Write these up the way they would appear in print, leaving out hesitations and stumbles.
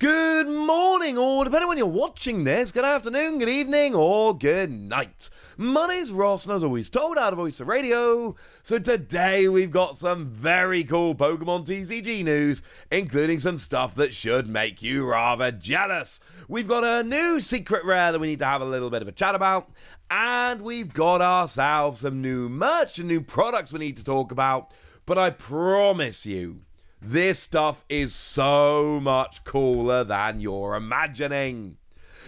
Good morning, or depending on when you're watching this, good afternoon, good evening, or good night. My name's Ross, and as always, told out of Voice of Radio. So today we've got some very cool Pokemon TCG news, including some stuff that should make you rather jealous. We've got a new Secret Rare that we need to have a little bit of a chat about, and we've got ourselves some new merch and new products we need to talk about. But I promise you, this stuff is so much cooler than you're imagining.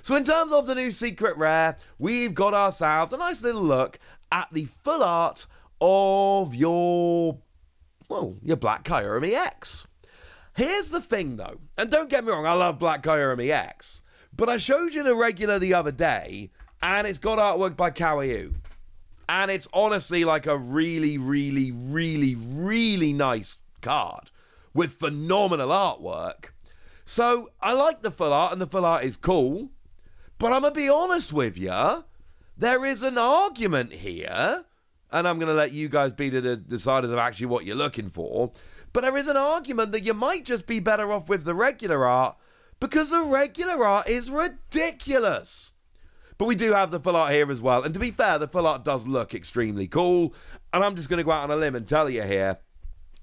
So in terms of the new Secret Rare, we've got ourselves a nice little look at the full art of your Black Kyurem EX. Here's the thing though, and don't get me wrong, I love Black Kyurem EX, but I showed you the regular the other day, and it's got artwork by Kawaii. And it's honestly like a really, really, really, really nice card with phenomenal artwork. So I like the full art, and the full art is cool, but I'm going to be honest with you, there is an argument here, and I'm going to let you guys be the deciders of actually what you're looking for, but there is an argument that you might just be better off with the regular art, because the regular art is ridiculous. But we do have the full art here as well, and to be fair, the full art does look extremely cool, and I'm just going to go out on a limb and tell you here,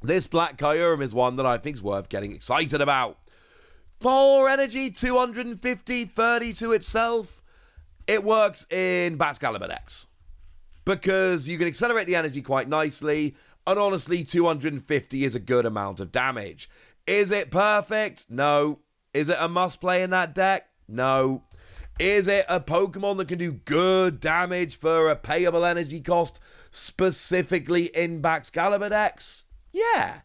this Black Kyurem is one that I think is worth getting excited about. 4 energy, 250, 30 to itself. It works in Baxcalibur decks, because you can accelerate the energy quite nicely, and honestly, 250 is a good amount of damage. Is it perfect? No. Is it a must-play in that deck? No. Is it a Pokemon that can do good damage for a payable energy cost, specifically in Baxcalibur decks? Yeah.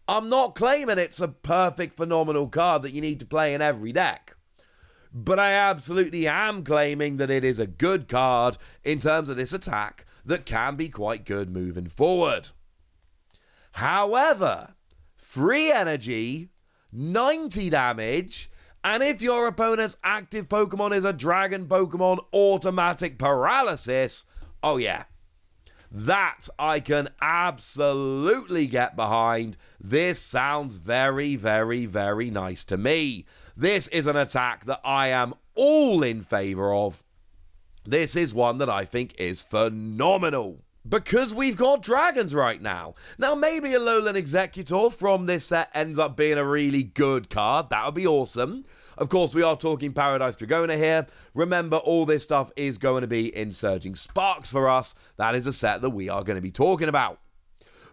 I'm not claiming it's a perfect, phenomenal card that you need to play in every deck. But I absolutely am claiming that it is a good card in terms of this attack that can be quite good moving forward. However, 3 energy, 90 damage, and if your opponent's active Pokemon is a Dragon Pokemon, automatic paralysis, oh yeah. That I can absolutely get behind. This sounds very, very, very nice to me. This is an attack that I am all in favor of. This is one that I think is phenomenal, because we've got dragons right now. Now, maybe a Alolan Exeggutor from this set ends up being a really good card. That would be awesome. Of course, we are talking Paradise Dragona here. Remember, all this stuff is going to be in Surging Sparks for us. That is a set that we are going to be talking about.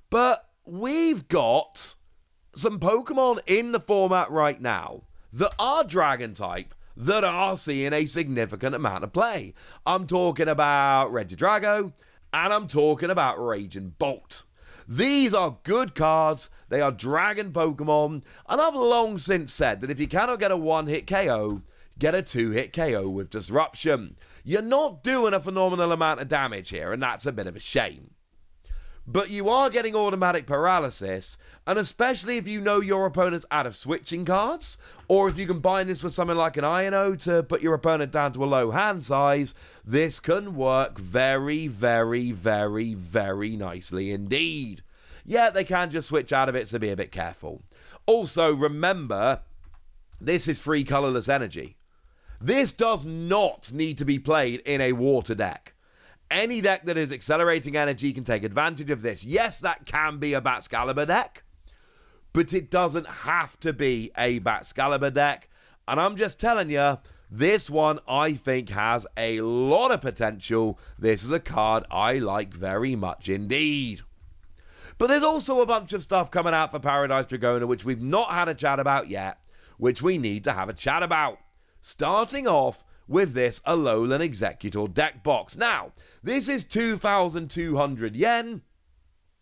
But we've got some Pokemon in the format right now that are Dragon type that are seeing a significant amount of play. I'm talking about Regidrago, and I'm talking about Raging Bolt. These are good cards, they are Dragon Pokemon, and I've long since said that if you cannot get a 1-hit KO, get a 2-hit KO with Disruption. You're not doing a phenomenal amount of damage here, and that's a bit of a shame. But you are getting automatic paralysis, and especially if you know your opponent's out of switching cards, or if you combine this with something like an Iono to put your opponent down to a low hand size, this can work very, very, very, very nicely indeed. Yeah, they can just switch out of it, so be a bit careful. Also, remember, this is free colorless energy. This does not need to be played in a water deck. Any deck that is accelerating energy can take advantage of this. Yes, that can be a Baxcalibur deck, but it doesn't have to be a Baxcalibur deck. And I'm just telling you, this one I think has a lot of potential. This is a card I like very much indeed. But there's also a bunch of stuff coming out for Paradise Dragona which we've not had a chat about yet, which we need to have a chat about. Starting off with this Alolan Exeggutor Deckbox. Now, this is 2,200 yen,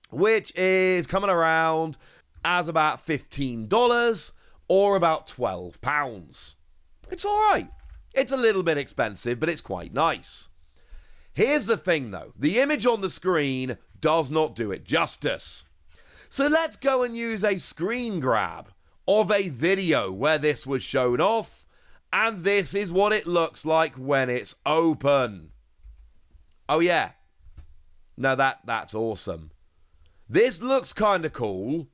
which is coming around as about $15 or about £12. It's alright. It's a little bit expensive, but it's quite nice. Here's the thing though, the image on the screen does not do it justice. So let's go and use a screen grab of a video where this was shown off, and this is what it looks like when it's open. Oh yeah. Now that's awesome. This looks kind of cool,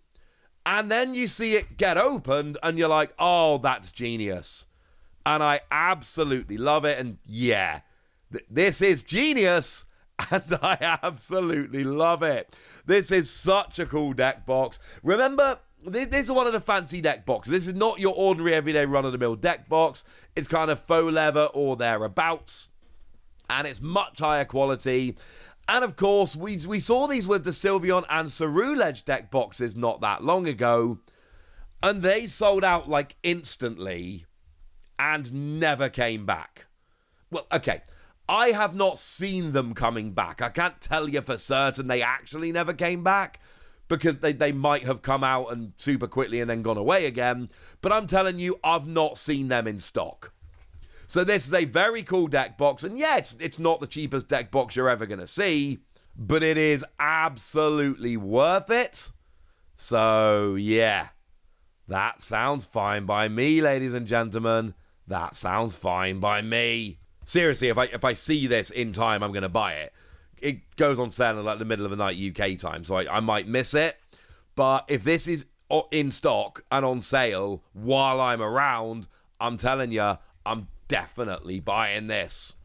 And then you see it get opened and you're like, oh, that's genius. And I absolutely love it. And yeah, this is genius. And I absolutely love it. This is such a cool deck box. Remember, this is one of the fancy deck boxes. This is not your ordinary everyday run-of-the-mill deck box. It's kind of faux leather or thereabouts. And it's much higher quality. And of course, we saw these with the Sylveon and Ceruledge deck boxes not that long ago. And they sold out like instantly and never came back. Well, okay, I have not seen them coming back. I can't tell you for certain they actually never came back, because they might have come out and super quickly and then gone away again. But I'm telling you, I've not seen them in stock. So this is a very cool deck box. And yeah, it's not the cheapest deck box you're ever going to see, but it is absolutely worth it. So yeah, that sounds fine by me, ladies and gentlemen. That sounds fine by me. Seriously, if I see this in time, I'm going to buy it. It goes on sale in like the middle of the night UK time, so I might miss it. But if this is in stock and on sale while I'm around, I'm telling you, I'm definitely buying this.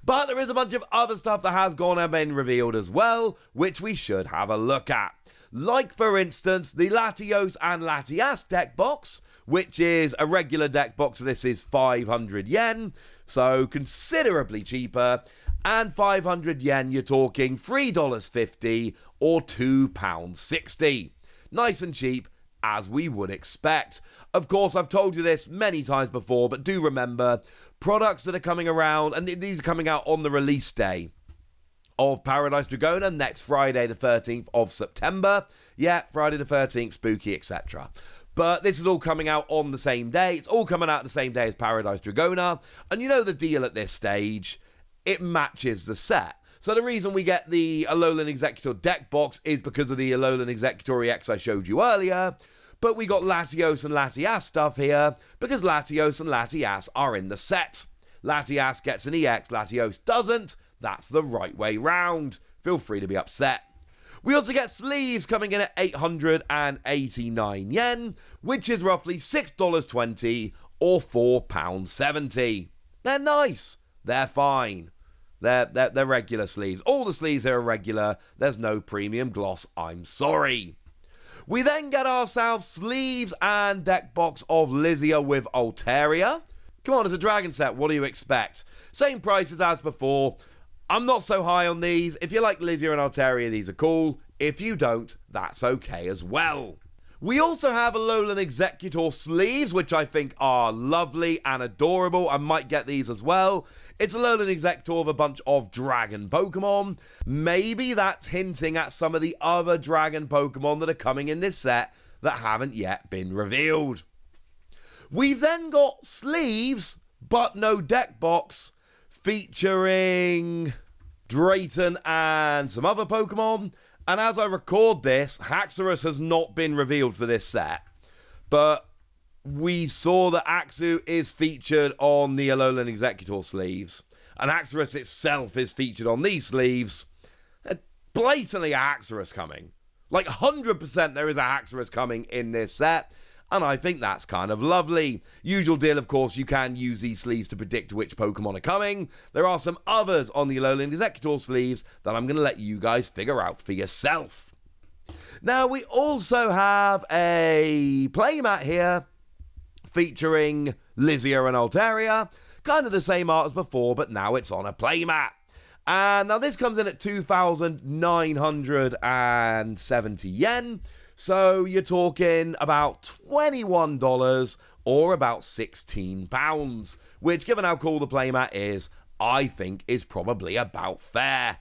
But there is a bunch of other stuff that has gone and been revealed as well, which we should have a look at. Like, for instance, the Latios and Latias deck box, which is a regular deck box. This is 500 yen, so considerably cheaper. And 500 yen, you're talking $3.50 or £2.60. Nice and cheap, as we would expect. Of course, I've told you this many times before, but do remember, products that are coming around, and these are coming out on the release day of Paradise Dragona, next Friday the 13th of September. Yeah, Friday the 13th, spooky, etc. But this is all coming out on the same day. It's all coming out the same day as Paradise Dragona. And you know the deal at this stage, it matches the set. So the reason we get the Alolan Exeggutor deck box is because of the Alolan Exeggutor EX I showed you earlier. But we got Latios and Latias stuff here because Latios and Latias are in the set. Latias gets an EX, Latios doesn't. That's the right way round. Feel free to be upset. We also get sleeves coming in at 889 yen, which is roughly $6.20 or £4.70. They're nice. They're fine. They're regular sleeves. All the sleeves here are regular. There's no premium gloss. I'm sorry. We then get ourselves sleeves and deck box of Lizia with Altaria. Come on, it's a dragon set. What do you expect? Same prices as before. I'm not so high on these. If you like Lizia and Altaria, these are cool. If you don't, that's okay as well. We also have Alolan Exeggutor sleeves, which I think are lovely and adorable. I might get these as well. It's Alolan Exeggutor with a bunch of dragon Pokemon. Maybe that's hinting at some of the other dragon Pokemon that are coming in this set that haven't yet been revealed. We've then got sleeves, but no deck box, featuring Drayton and some other Pokemon. And as I record this, Haxorus has not been revealed for this set. But we saw that Axu is featured on the Alolan Exeggutor sleeves. And Haxorus itself is featured on these sleeves. Blatantly a Haxorus coming. Like 100% there is a Haxorus coming in this set. And I think that's kind of lovely. Usual deal, of course, you can use these sleeves to predict which Pokemon are coming. There are some others on the Alolan Exeggutor sleeves that I'm going to let you guys figure out for yourself. Now, we also have a playmat here featuring Lizia and Altaria. Kind of the same art as before, but now it's on a playmat. And now this comes in at 2,970 yen. So you're talking about $21 or about £16, which, given how cool the playmat is, I think is probably about fair.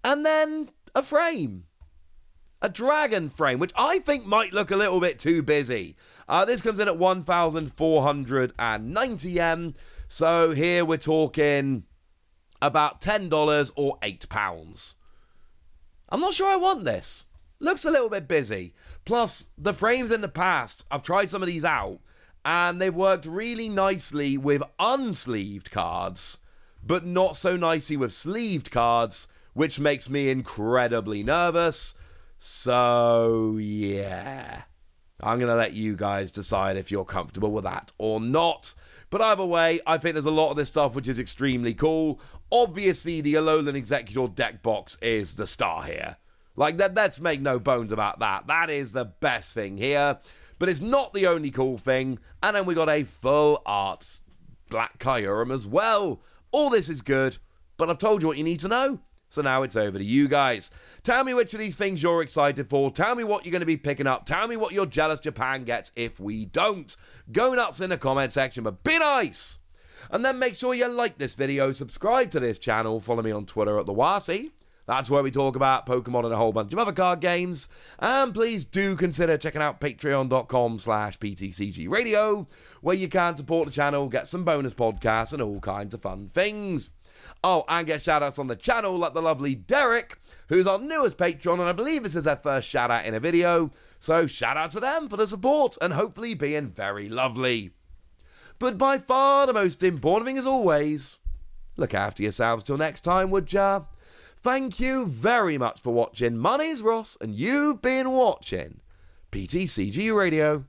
And then a frame. A dragon frame, which I think might look a little bit too busy. This comes in at 1,490 yen. So here we're talking about $10 or £8. I'm not sure I want this. Looks a little bit busy. Plus, the frames in the past, I've tried some of these out, and they've worked really nicely with unsleeved cards, but not so nicely with sleeved cards, which makes me incredibly nervous. So, yeah. I'm going to let you guys decide if you're comfortable with that or not. But either way, I think there's a lot of this stuff which is extremely cool. Obviously, the Alolan Exeggutor deck box is the star here. Like, let's make no bones about that. That is the best thing here. But it's not the only cool thing. And then we got a full art Black Kyurem as well. All this is good, but I've told you what you need to know. So now it's over to you guys. Tell me which of these things you're excited for. Tell me what you're going to be picking up. Tell me what you're jealous Japan gets if we don't. Go nuts in the comment section, but be nice. And then make sure you like this video, subscribe to this channel, follow me on Twitter at the Wasi. That's where we talk about Pokemon and a whole bunch of other card games. And please do consider checking out patreon.com/PTCG Radio, where you can support the channel, get some bonus podcasts, and all kinds of fun things. Oh, and get shout-outs on the channel like the lovely Derek, who's our newest patron, and I believe this is their first shout-out in a video. So shout-out to them for the support, and hopefully being very lovely. But by far the most important thing as always, look after yourselves till next time, would ya? Thank you very much for watching. My name's Ross, and you've been watching PTCG Radio.